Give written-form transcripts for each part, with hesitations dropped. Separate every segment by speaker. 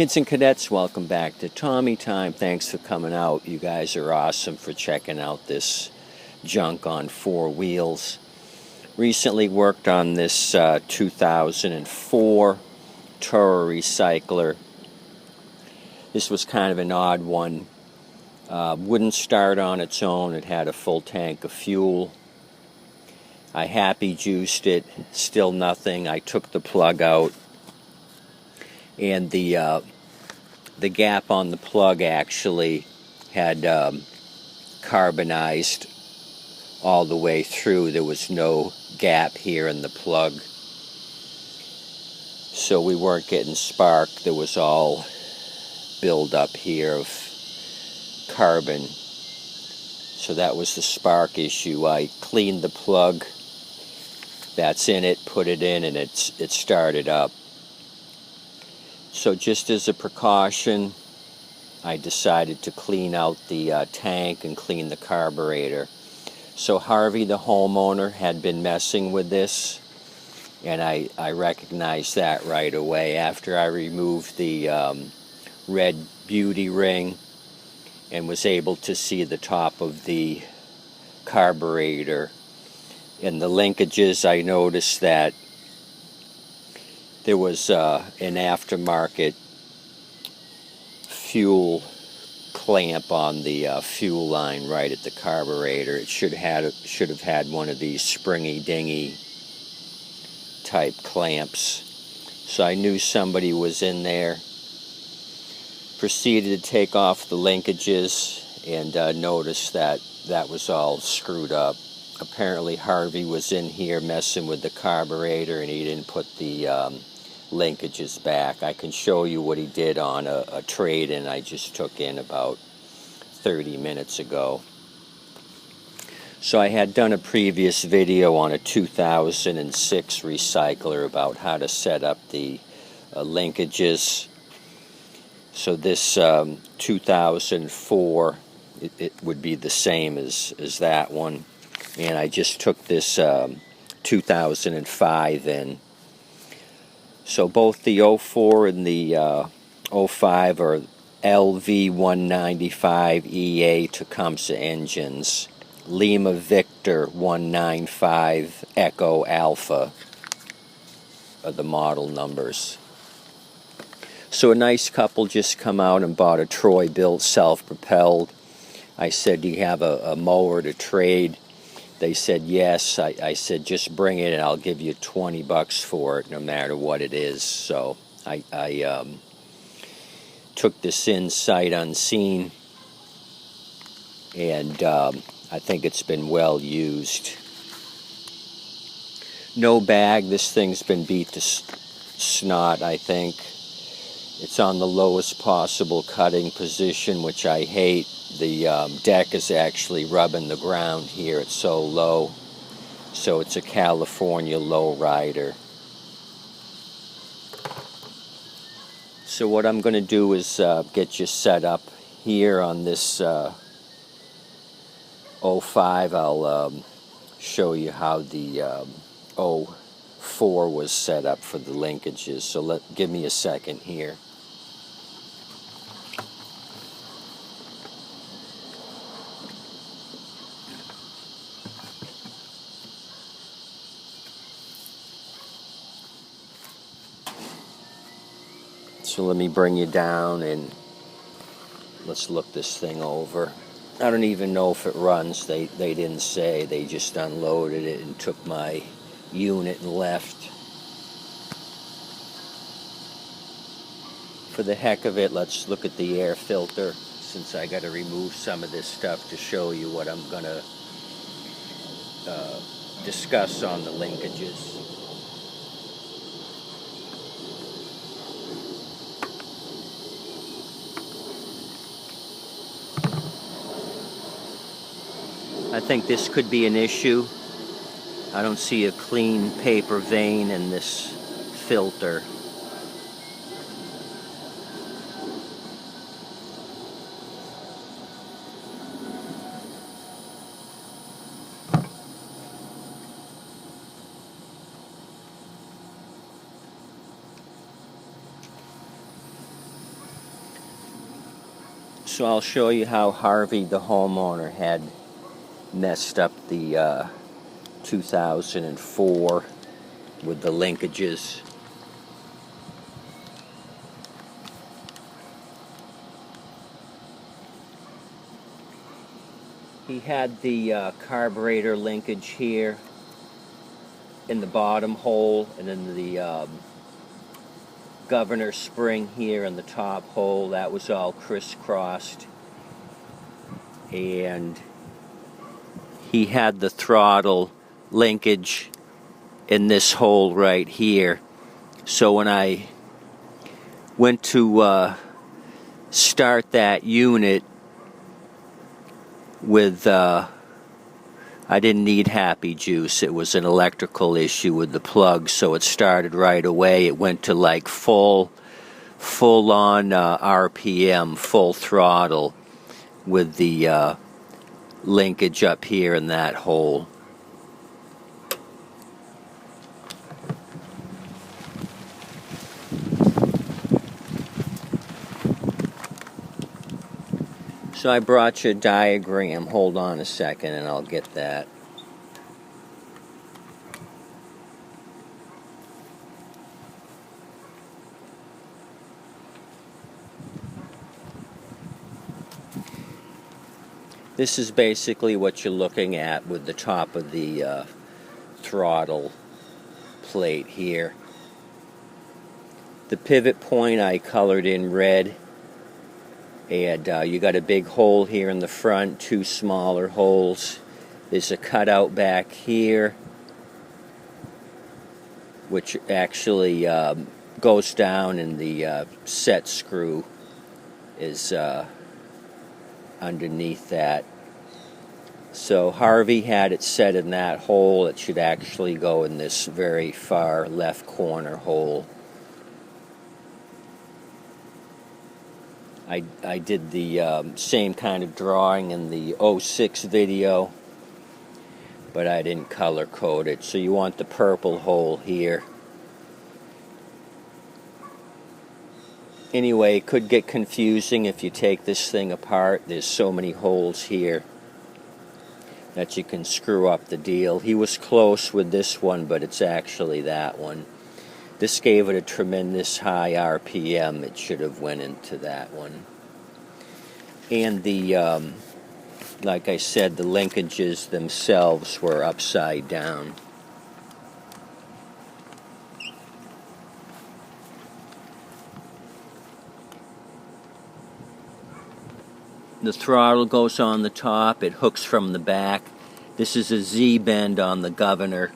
Speaker 1: Kids and cadets, welcome back to Tommy Time. Thanks for coming out. You guys are awesome for checking out this junk on four wheels. Recently worked on this 2004 Toro Recycler. This was kind of an odd one. Wouldn't start on its own. It had a full tank of fuel. I happy juiced it, still nothing. I took the plug out, and the gap on the plug actually had carbonized all the way through. There was no gap here in the plug, so we weren't getting spark. There was all buildup here of carbon, so that was the spark issue. I cleaned the plug that's in it, put it in, and it started up. So just as a precaution, I decided to clean out the tank and clean the carburetor. So Harvey, the homeowner, had been messing with this, and I recognized that right away after I removed the red beauty ring and was able to see the top of the carburetor. In the linkages, I noticed that there was an aftermarket fuel clamp on the fuel line right at the carburetor. It should have had one of these springy dingy type clamps. So I knew somebody was in there. Proceeded to take off the linkages and noticed that that was all screwed up. Apparently Harvey was in here messing with the carburetor and he didn't put the linkages back. I can show you what he did on a trade-in I just took in about 30 minutes ago. So I had done a previous video on a 2006 recycler about how to set up the linkages. So this 2004, it would be the same as that one. And I just took this 2005 in. So both the 04 and the 05 are LV195EA Tecumseh engines. Lima Victor 195 Echo Alpha are the model numbers. So a nice couple just come out and bought a Troy-built self-propelled. I said, do you have a mower to trade? They said yes. I said, just bring it and I'll give you $20 for it, no matter what it is. So I took this in sight unseen, and I think it's been well used. No bag. This thing's been beat to snot, I think. It's on the lowest possible cutting position, which I hate. The deck is actually rubbing the ground here. It's so low. So it's a California low rider. So what I'm going to do is get you set up here on this 05. I'll show you how the 04 was set up for the linkages. So give me a second here. So let me bring you down and let's look this thing over. I don't even know if it runs. They didn't say. They just unloaded it and took my unit and left. For the heck of it, let's look at the air filter, since I got to remove some of this stuff to show you what I'm going to discuss on the linkages. I think this could be an issue. I don't see a clean paper vein in this filter. So I'll show you how Harvey, the homeowner, had messed up the 2004 with the linkages. He had the carburetor linkage here in the bottom hole, and then the governor spring here in the top hole. That was all crisscrossed. And he had the throttle linkage in this hole right here. So when I went to start that unit with I didn't need happy juice. It was an electrical issue with the plug, so it started right away. It went to like full on RPM, full throttle, with the linkage up here in that hole. So I brought you a diagram. Hold on a second and I'll get that. This is basically what you're looking at with the top of the throttle plate here. The pivot point I colored in red. And you got a big hole here in the front, two smaller holes. There's a cutout back here, which actually goes down, and the set screw is underneath that. So Harvey had it set in that hole. It should actually go in this very far left corner hole. I did the same kind of drawing in the 06 video, but I didn't color code it. So you want the purple hole here. Anyway, it could get confusing if you take this thing apart. There's so many holes here that you can screw up the deal. He was close with this one, but it's actually that one. This gave it a tremendous high RPM. It should have went into that one. And the, like I said, the linkages themselves were upside down. The throttle goes on the top. It hooks from the back. This is a Z-bend on the governor.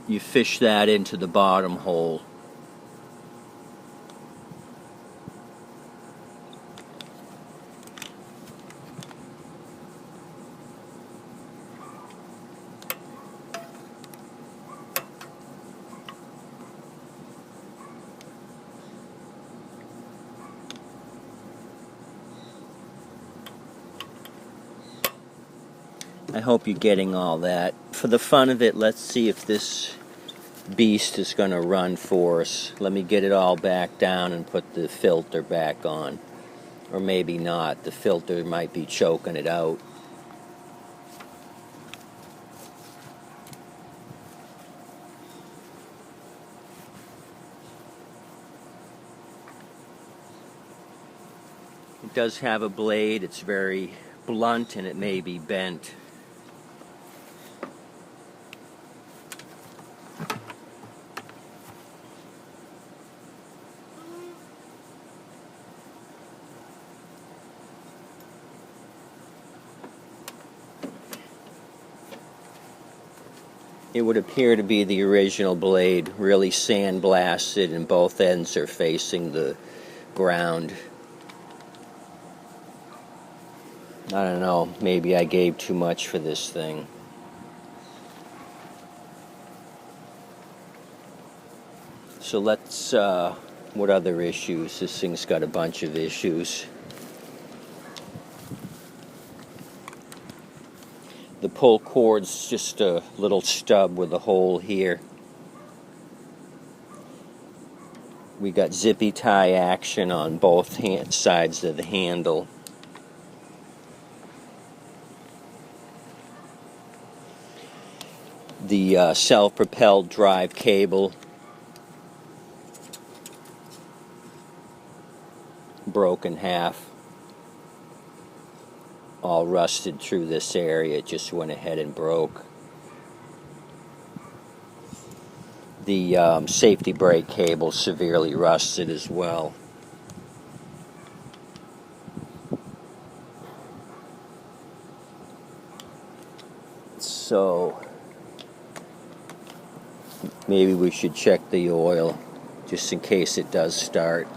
Speaker 1: You fish that into the bottom hole. I hope you're getting all that. For the fun of it, let's see if this beast is going to run for us. Let me get it all back down and put the filter back on. Or maybe not. The filter might be choking it out. It does have a blade. It's very blunt and it may be bent. It would appear to be the original blade, really sandblasted, and both ends are facing the ground. I don't know, maybe I gave too much for this thing. So let's, what other issues? This thing's got a bunch of issues. The pull cord's just a little stub with a hole here. We got zippy tie action on both sides of the handle. The self-propelled drive cable broke in half, all rusted through this area. It just went ahead and broke. The safety brake cable severely rusted as well. So maybe we should check the oil just in case it does start.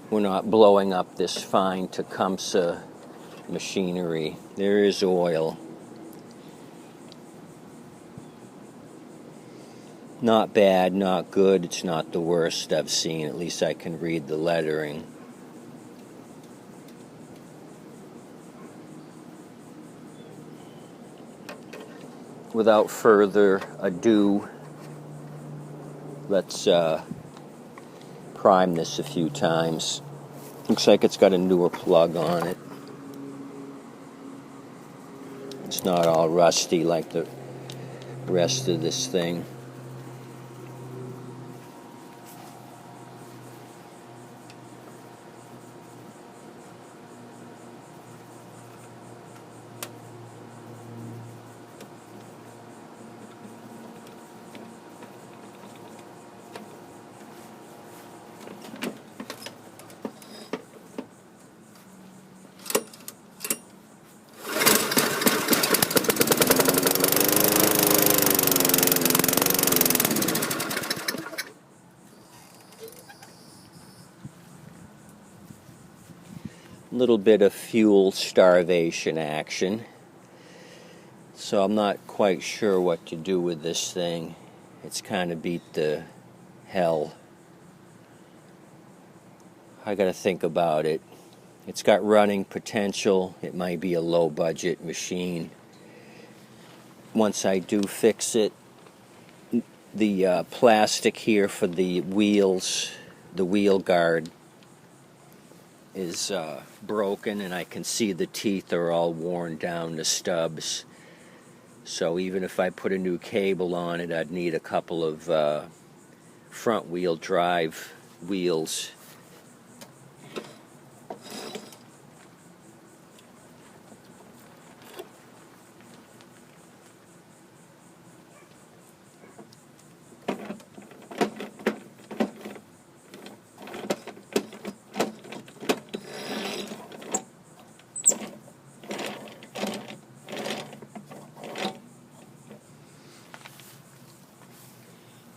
Speaker 1: We're not blowing up this fine Tecumseh machinery. There is oil. Not bad, not good. It's not the worst I've seen. At least I can read the lettering. Without further ado, let's prime this a few times. Looks like it's got a newer plug on it. It's not all rusty like the rest of this thing. Little bit of fuel starvation action. So I'm not quite sure what to do with this thing. It's kind of beat the hell. I gotta think about it. It's got running potential. It might be a low budget machine. Once I do fix it, the plastic here for the wheels, the wheel guard, is broken, and I can see the teeth are all worn down to stubs. So even if I put a new cable on it, I'd need a couple of front wheel drive wheels.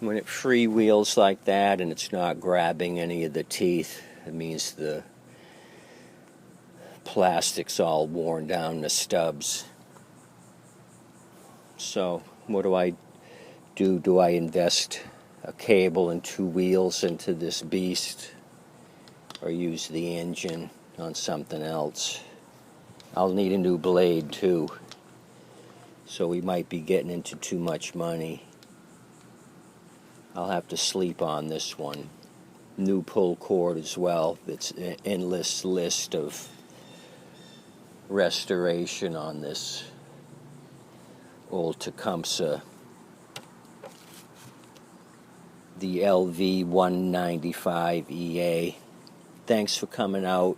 Speaker 1: When it freewheels like that and it's not grabbing any of the teeth, it means the plastic's all worn down to stubs. So what do I do? Do I invest a cable and two wheels into this beast, or use the engine on something else? I'll need a new blade too, so we might be getting into too much money. I'll have to sleep on this one. New pull cord as well. It's an endless list of restoration on this old Tecumseh. The LV 195 EA. Thanks for coming out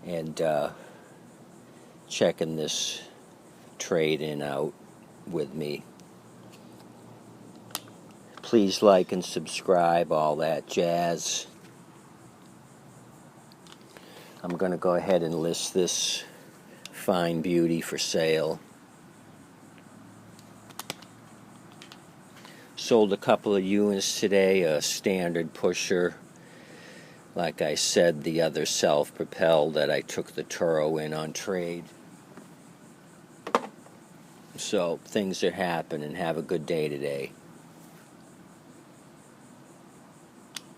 Speaker 1: and checking this trade-in out with me. Please like and subscribe, all that jazz. I'm going to go ahead and list this fine beauty for sale. Sold a couple of units today, a standard pusher. Like I said, the other self-propelled that I took the Toro in on trade. So things are happening. Have a good day today.